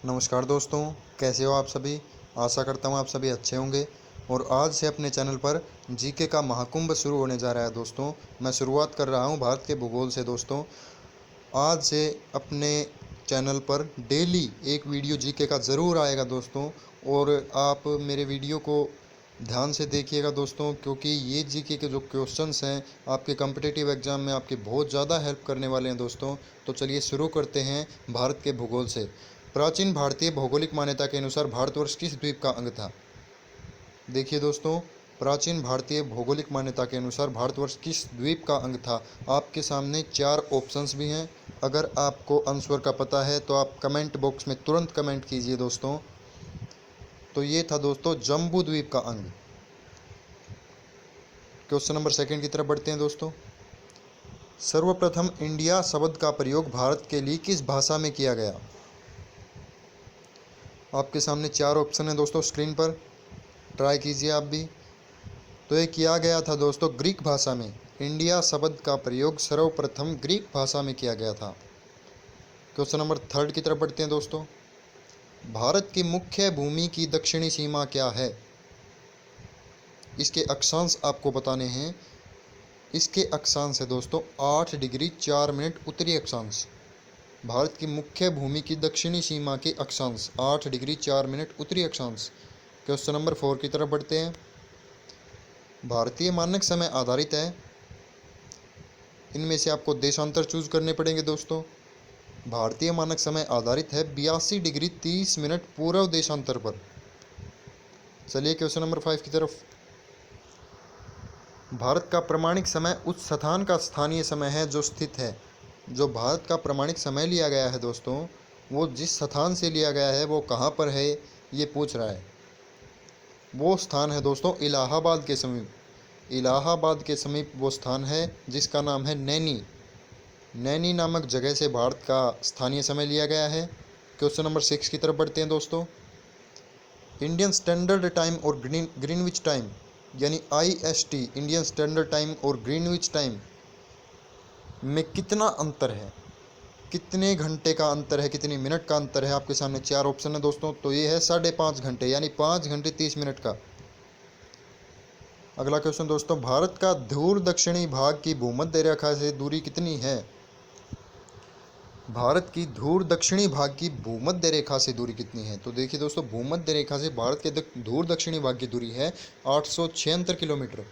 नमस्कार दोस्तों, कैसे हो आप सभी। आशा करता हूँ आप सभी अच्छे होंगे। और आज से अपने चैनल पर जीके का महाकुंभ शुरू होने जा रहा है दोस्तों। मैं शुरुआत कर रहा हूँ भारत के भूगोल से दोस्तों। आज से अपने चैनल पर डेली एक वीडियो जीके का ज़रूर आएगा दोस्तों। और आप मेरे वीडियो को ध्यान से देखिएगा दोस्तों, क्योंकि ये जीके के जो क्वेश्चंस हैं आपके कॉम्पिटिटिव एग्ज़ाम में आपके बहुत ज़्यादा हेल्प करने वाले हैं दोस्तों। तो चलिए शुरू करते हैं भारत के भूगोल से। प्राचीन भारतीय भौगोलिक मान्यता के अनुसार भारतवर्ष किस द्वीप का अंग था। देखिए दोस्तों, प्राचीन भारतीय भौगोलिक मान्यता के अनुसार भारतवर्ष किस द्वीप का अंग था। आपके सामने 4 ऑप्शंस भी हैं। अगर आपको आंसर का पता है तो आप कमेंट बॉक्स में तुरंत कमेंट कीजिए दोस्तों। तो ये था दोस्तों जम्बू द्वीप का अंग। क्वेश्चन नंबर 2 की तरफ बढ़ते हैं दोस्तों। सर्वप्रथम इंडिया शब्द का प्रयोग भारत के लिए किस भाषा में किया गया। आपके सामने 4 ऑप्शन है दोस्तों स्क्रीन पर, ट्राई कीजिए आप भी। तो ये किया गया था दोस्तों ग्रीक भाषा में। इंडिया शब्द का प्रयोग सर्वप्रथम ग्रीक भाषा में किया गया था। क्वेश्चन नंबर 3 की तरफ बढ़ते हैं दोस्तों। भारत की मुख्य भूमि की दक्षिणी सीमा क्या है। इसके अक्षांश आपको बताने हैं। इसके अक्षांश है दोस्तों 8 डिग्री 4 मिनट उत्तरी अक्षांश। भारत की मुख्य भूमि की दक्षिणी सीमा के अक्षांश 8 डिग्री 4 मिनट उत्तरी अक्षांश। क्वेश्चन नंबर 4 की तरफ बढ़ते हैं। भारतीय मानक समय आधारित है। इनमें से आपको देशांतर चूज करने पड़ेंगे दोस्तों। भारतीय मानक समय आधारित है 82 डिग्री 30 मिनट पूर्व देशांतर पर। चलिए क्वेश्चन नंबर 5 की तरफ। भारत का प्रमाणिक समय उस स्थान का स्थानीय समय है जो स्थित है। जो भारत का प्रमाणिक समय लिया गया है दोस्तों, वो जिस स्थान से लिया गया है वो कहाँ पर है ये पूछ रहा है। वो स्थान है दोस्तों इलाहाबाद के समीप। इलाहाबाद के समीप वो स्थान है जिसका नाम है नैनी। नैनी नामक जगह से भारत का स्थानीय समय लिया गया है। क्वेश्चन नंबर 6 की तरफ बढ़ते हैं दोस्तों। इंडियन स्टैंडर्ड टाइम और ग्रीनविच टाइम यानी IST इंडियन स्टैंडर्ड टाइम और ग्रीनविच टाइम में कितना अंतर है, कितने घंटे का अंतर है, कितनी मिनट का अंतर है। आपके सामने 4 ऑप्शन है दोस्तों। तो ये है 5.5 घंटे यानी 5 घंटे 30 मिनट का। अगला क्वेश्चन दोस्तों, भारत का ध्रुव दक्षिणी भाग की भूमध्य रेखा से दूरी कितनी है। भारत की ध्रुव दक्षिणी भाग की भूमध्य रेखा से दूरी कितनी है। तो देखिए दोस्तों, भूमध्य रेखा से भारत के ध्रुव दक्षिणी भाग की दूरी है 876 किलोमीटर।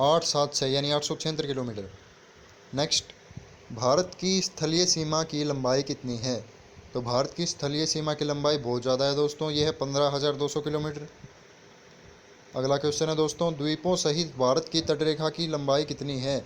876 यानी 876 किलोमीटर। नेक्स्ट, भारत की स्थलीय सीमा की लंबाई कितनी है। तो भारत की स्थलीय सीमा की लंबाई बहुत ज़्यादा है दोस्तों, यह है 15,200 किलोमीटर। अगला क्वेश्चन है दोस्तों, द्वीपों सहित भारत की तटरेखा की लंबाई कितनी है।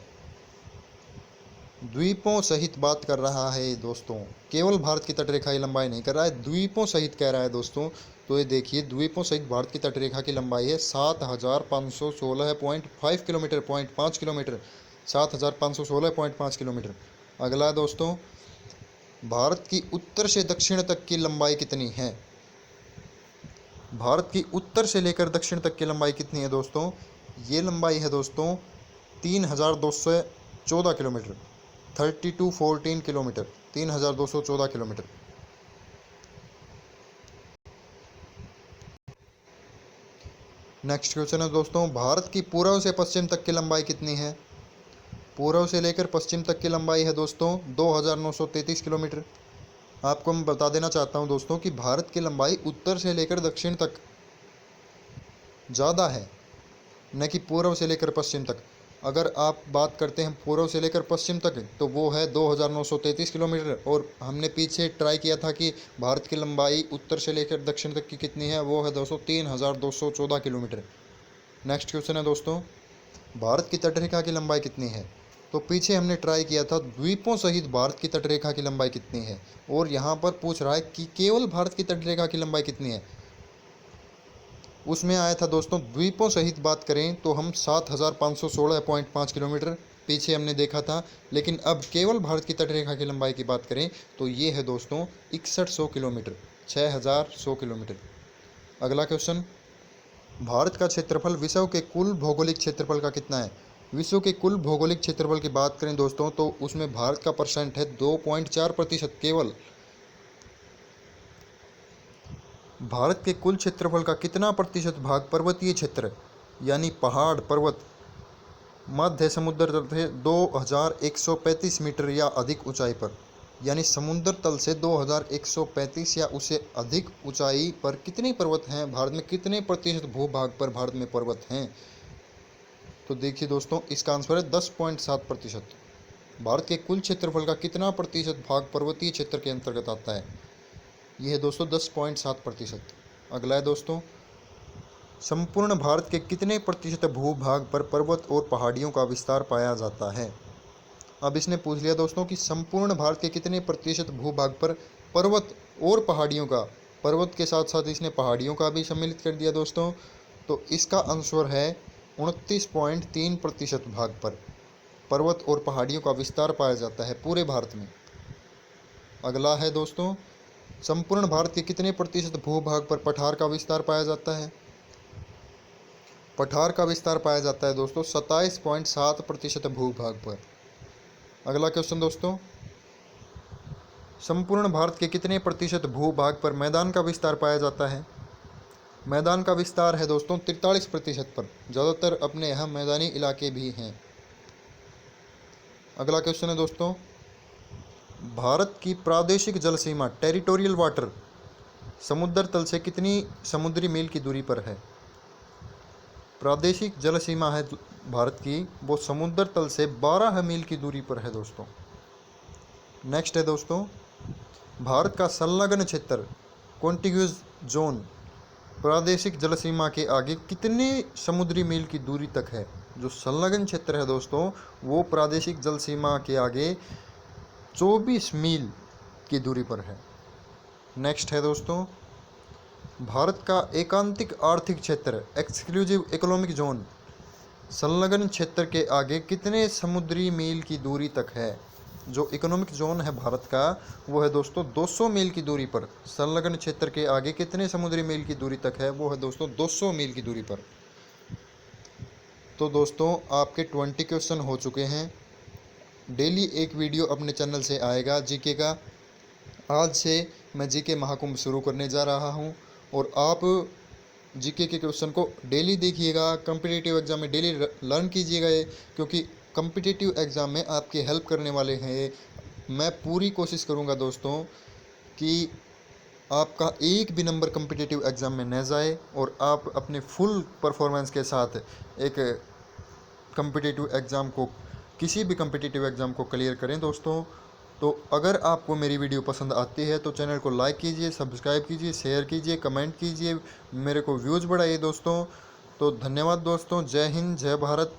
द्वीपों सहित बात कर रहा है दोस्तों, केवल भारत की तटरेखा की लंबाई नहीं कर रहा है, द्वीपों सहित कह रहा है दोस्तों। तो ये देखिए, द्वीपों सहित भारत की तटरेखा की लंबाई है 7,516.5 किलोमीटर, 0.5 किलोमीटर, 7,516.5 किलोमीटर। अगला दोस्तों, भारत की उत्तर से दक्षिण तक की लंबाई कितनी है। भारत की उत्तर से लेकर दक्षिण तक की लंबाई कितनी है दोस्तों। ये लंबाई है दोस्तों 3,214 kilometre, 3214 kilometre, 3,214 kilometre. Next question है दोस्तों, भारत की पूर्व से पश्चिम तक की लंबाई कितनी है। पूर्व से लेकर पश्चिम तक की लंबाई है दोस्तों 2,933 किलोमीटर। आपको मैं बता देना चाहता हूं दोस्तों कि भारत की लंबाई उत्तर से लेकर दक्षिण तक ज़्यादा है, न कि पूर्व से लेकर पश्चिम तक। अगर आप बात करते हैं पूर्व से लेकर पश्चिम तक तो वो है 2,933 किलोमीटर। और हमने पीछे ट्राई किया था कि भारत की लंबाई उत्तर से लेकर दक्षिण तक की कितनी है, वो है दोस्तों 3,214 किलोमीटर। नेक्स्ट क्वेश्चन है दोस्तों, भारत की तटरेखा की लंबाई कितनी है। तो पीछे हमने ट्राई किया था द्वीपों सहित भारत की तटरेखा की लंबाई कितनी है, और यहाँ पर पूछ रहा है कि केवल भारत की तटरेखा की लंबाई कितनी है। उसमें आया था दोस्तों द्वीपों सहित बात करें तो हम 7,516.5 किलोमीटर पीछे हमने देखा था। लेकिन अब केवल भारत की तटरेखा की लंबाई की बात करें तो ये है दोस्तों 6100 किलोमीटर, 6,100 किलोमीटर। अगला क्वेश्चन, भारत का क्षेत्रफल विश्व के कुल भौगोलिक क्षेत्रफल का कितना है। विश्व के कुल भौगोलिक क्षेत्रफल की बात करें दोस्तों तो उसमें भारत का परसेंट है 2.4% केवल। भारत के कुल क्षेत्रफल का कितना प्रतिशत भाग पर्वतीय क्षेत्र यानी पहाड़ पर्वत मध्य समुद्र तल से 2135 मीटर या अधिक ऊंचाई पर, यानी समुद्र तल से 2135 या उससे अधिक ऊंचाई पर कितने पर्वत हैं भारत में, कितने प्रतिशत भूभाग पर भारत में पर्वत हैं? तो देखिए दोस्तों, इसका आंसर है 10.7%। भारत के कुल क्षेत्रफल का कितना प्रतिशत भाग पर्वतीय क्षेत्र के अंतर्गत आता है? यह है दोस्तों 10.7%। अगला है दोस्तों, संपूर्ण भारत के कितने प्रतिशत भूभाग पर पर्वत और पहाड़ियों का विस्तार पाया जाता है? अब इसने पूछ लिया दोस्तों कि संपूर्ण भारत के कितने प्रतिशत भूभाग पर पर्वत और पहाड़ियों का, पर्वत के साथ साथ इसने पहाड़ियों का भी सम्मिलित कर दिया दोस्तों। तो इसका आंसर है 29.3% भाग पर पर्वत और पहाड़ियों का विस्तार पाया जाता है पूरे भारत में। अगला है दोस्तों, संपूर्ण भारत के कितने प्रतिशत भूभाग पर पठार का विस्तार पाया जाता है? पठार का विस्तार पाया जाता है दोस्तों 27.7% भूभाग पर। अगला क्वेश्चन दोस्तों, संपूर्ण भारत के कितने प्रतिशत भूभाग पर मैदान का विस्तार पाया जाता है? मैदान का विस्तार है दोस्तों 43% पर, ज़्यादातर अपने यहाँ मैदानी इलाके भी हैं। अगला क्वेश्चन है दोस्तों, भारत की प्रादेशिक जल सीमा टेरिटोरियल वाटर समुद्र तल से कितनी समुद्री मील की दूरी पर है? प्रादेशिक जल सीमा है भारत की, वो समुद्र तल से 12 मील की दूरी पर है दोस्तों। नेक्स्ट है दोस्तों, भारत का संलग्न क्षेत्र कॉन्टिग्यूस जोन प्रादेशिक जल सीमा के आगे कितने समुद्री मील की दूरी तक है? जो संलग्न क्षेत्र है दोस्तों, वो प्रादेशिक जल सीमा के आगे 24 मील की दूरी पर है। नेक्स्ट है दोस्तों, भारत का एकांतिक आर्थिक क्षेत्र एक्सक्लूसिव इकोनॉमिक जोन संलग्न क्षेत्र के आगे कितने समुद्री मील की दूरी तक है? जो इकोनॉमिक जोन है भारत का, वो है दोस्तों 200 मील की दूरी पर। संलग्न क्षेत्र के आगे कितने समुद्री मील की दूरी तक है? वो है दोस्तों 200 मील की दूरी पर। तो दोस्तों, आपके 20 क्वेश्चन हो चुके हैं। डेली एक वीडियो अपने चैनल से आएगा जीके का। आज से मैं जीके महाकुंभ शुरू करने जा रहा हूं और आप जीके के क्वेश्चन को डेली देखिएगा, कॉम्पिटिटिव एग्ज़ाम में डेली लर्न कीजिएगा ये, क्योंकि कॉम्पिटिटिव एग्ज़ाम में आपकी हेल्प करने वाले हैं। मैं पूरी कोशिश करूंगा दोस्तों कि आपका एक भी नंबर कॉम्पिटिटिव एग्ज़ाम में न जाए और आप अपने फुल परफॉर्मेंस के साथ एक कॉम्पिटिटिव एग्ज़ाम को, किसी भी कॉम्पिटिटिव एग्ज़ाम को क्लियर करें दोस्तों। तो अगर आपको मेरी वीडियो पसंद आती है तो चैनल को लाइक कीजिए, सब्सक्राइब कीजिए, शेयर कीजिए, कमेंट कीजिए, मेरे को व्यूज़ बढ़ाइए दोस्तों। तो धन्यवाद दोस्तों। जय हिंद, जय भारत।